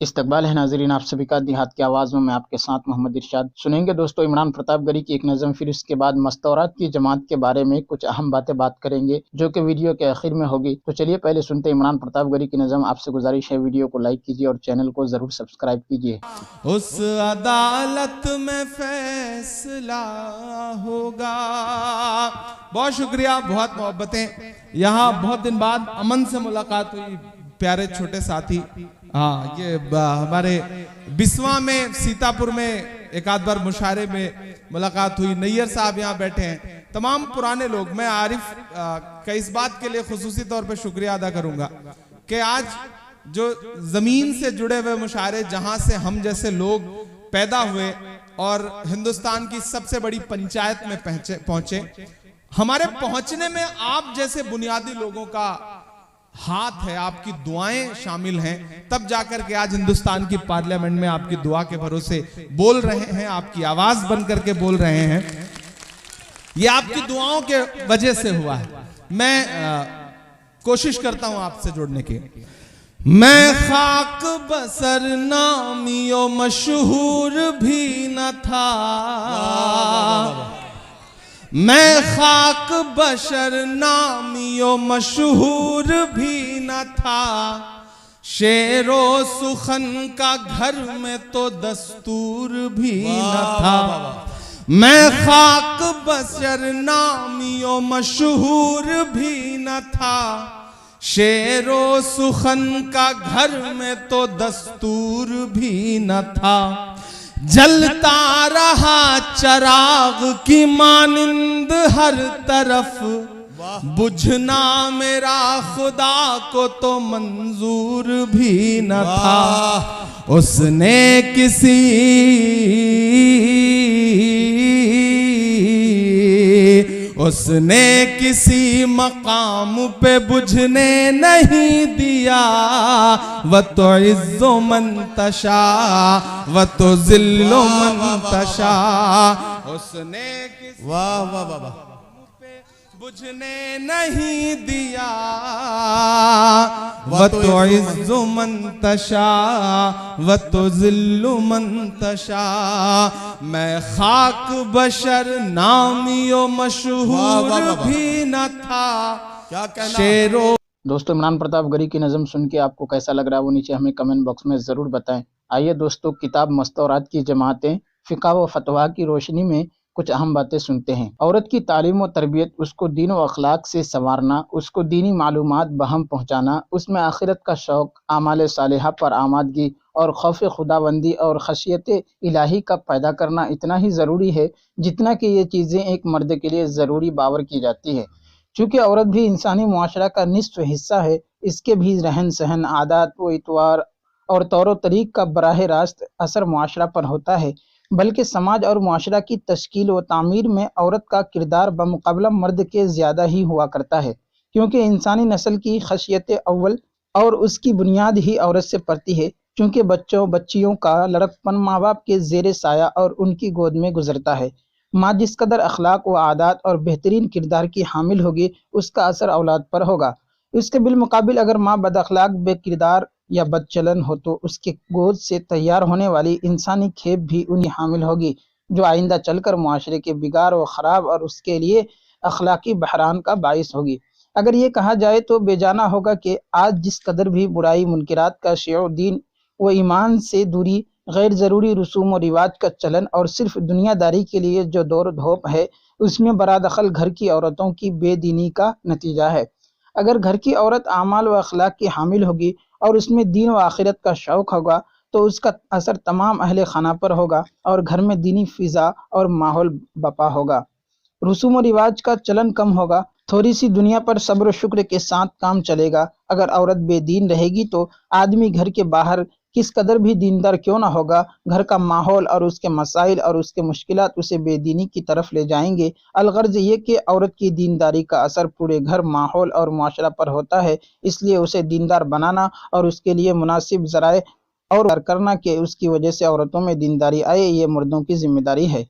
استقبال ہے ناظرین آپ سبھی کا دیہات کی آواز میں آپ کے ساتھ محمد ارشاد سنیں گے دوستو عمران پرتاپ گڑھی کی ایک نظم، پھر اس کے بعد مستورات کی جماعت کے بارے میں کچھ اہم بات کریں گے جو کہ ویڈیو کے آخر میں ہوگی۔ تو چلیے پہلے سنتے ہیں عمران پرتاپ گڑھی کی نظم۔ آپ سے گزارش ہے ویڈیو کو لائک کیجیے اور چینل کو ضرور سبسکرائب کیجیے۔ اس عدالت میں فیصلہ ہوگا۔ بہت شکریہ، بہت محبتیں۔ یہاں بہت دن بعد امن سے ملاقات ہوئی، پیارے چھوٹے ساتھی۔ یہ ہمارے بسواں میں سیتا پور میں ایک آدھ بار مشاعرے میں ملاقات ہوئی۔ نیر صاحب یہاں بیٹھے ہیں، تمام پرانے لوگ۔ میں عارف کا اس بات کے لیے خصوصی طور پہ شکریہ ادا کروں گا کہ آج جو زمین سے جڑے ہوئے مشاعرے، جہاں سے ہم جیسے لوگ پیدا ہوئے اور ہندوستان کی سب سے بڑی پنچایت میں پہنچے، ہمارے پہنچنے میں آپ جیسے بنیادی لوگوں کا ہاتھ ہے، آپ کی دعائیں شامل ہیں، تب جا کر کے آج ہندوستان کی پارلیمنٹ میں آپ کی دعا کے بھروسے بول رہے ہیں، آپ کی آواز بن کر کے بول رہے ہیں۔ یہ آپ کی دعاؤں کے وجہ سے ہوا ہے۔ میں کوشش کرتا ہوں آپ سے جوڑنے کی۔ میں خاک بسر نامی و مشہور بھی نہ تھا، میں خاک بشر نامی و مشہور بھی نہ تھا، شعر و سخن کا گھر میں تو دستور بھی نہ تھا۔ میں خاک بشر نامی و مشہور بھی نہ تھا، شعر و سخن کا گھر میں تو دستور بھی نہ تھا، جلتا رہا چراغ کی مانند ہر طرف، بجھنا میرا خدا کو تو منظور بھی نہ تھا۔ اس نے کسی مقام پہ بجھنے نہیں دیا، وَتُعِزُّ مَن تَشَاءُ وَتُذِلُّ مَن تَشَاءُ۔ اس نے کسی مقام پہ بجھنے نہیں دیا، وَتُعِزُّ مَن تَشَاءُ وَتُذِلُّ مَن تَشَاءُ۔ میں خاک بشر نامی و مشہور بھی نہ تھا، شعر و دوستو عمران پرتاپ گڑھی کی نظم سن کے آپ کو کیسا لگ رہا ہے وہ نیچے ہمیں کمنٹ باکس میں ضرور بتائیں۔ آئیے دوستو کتاب مستورات کی جماعتیں فقہ و فتویٰ کی روشنی میں کچھ اہم باتیں سنتے ہیں۔ عورت کی تعلیم و تربیت، اس کو دین و اخلاق سے سنوارنا، اس کو دینی معلومات بہم پہنچانا، اس میں آخرت کا شوق، اعمال صالحہ پر آمادگی اور خوف خداوندی اور خشیت الہی کا پیدا کرنا اتنا ہی ضروری ہے جتنا کہ یہ چیزیں ایک مرد کے لیے ضروری باور کی جاتی ہے۔ چونکہ عورت بھی انسانی معاشرہ کا نصف حصہ ہے، اس کے بھی رہن سہن، عادات و اطوار اور طور و طریق کا براہ راست اثر معاشرہ پر ہوتا ہے، بلکہ سماج اور معاشرہ کی تشکیل و تعمیر میں عورت کا کردار بمقابلہ مرد کے زیادہ ہی ہوا کرتا ہے، کیونکہ انسانی نسل کی خشیت اول اور اس کی بنیاد ہی عورت سے پڑتی ہے، چونکہ بچیوں کا لڑکپن ماں باپ کے زیر سایہ اور ان کی گود میں گزرتا ہے۔ ماں جس قدر اخلاق و عادات اور بہترین کردار کی حامل ہوگی، اس کا اثر اولاد پر ہوگا۔ اس کے بالمقابل اگر ماں بد اخلاق، بے کردار یا بد چلن ہو تو اس کے گود سے تیار ہونے والی انسانی کھیپ بھی انہی حامل ہوگی، جو آئندہ چل کر معاشرے کے بگاڑ و خراب اور اس کے لیے اخلاقی بحران کا باعث ہوگی۔ اگر یہ کہا جائے تو بے جانا ہوگا کہ آج جس قدر بھی برائی، منکرات کا شیوع، دین و ایمان سے دوری، غیر ضروری رسوم و رواج کا چلن اور صرف دنیا داری کے لیے جو دور دھوپ ہے، اس میں برادخل گھر کی عورتوں کی بے دینی کا نتیجہ ہے۔ اگر گھر کی عورت اعمال و اخلاق کی حامل ہوگی اور اس میں دین و آخرت کا شوق ہوگا تو اس کا اثر تمام اہل خانہ پر ہوگا اور گھر میں دینی فضا اور ماحول بپا ہوگا، رسوم و رواج کا چلن کم ہوگا، تھوڑی سی دنیا پر صبر و شکر کے ساتھ کام چلے گا۔ اگر عورت بے دین رہے گی تو آدمی گھر کے باہر کس قدر بھی دیندار کیوں نہ ہوگا، گھر کا ماحول اور اس کے مسائل اور اس کے مشکلات اسے بے دینی کی طرف لے جائیں گے۔ الغرض یہ کہ عورت کی دینداری کا اثر پورے گھر، ماحول اور معاشرہ پر ہوتا ہے، اس لیے اسے دیندار بنانا اور اس کے لیے مناسب ذرائع اور کرنا کہ اس کی وجہ سے عورتوں میں دینداری آئے، یہ مردوں کی ذمہ داری ہے۔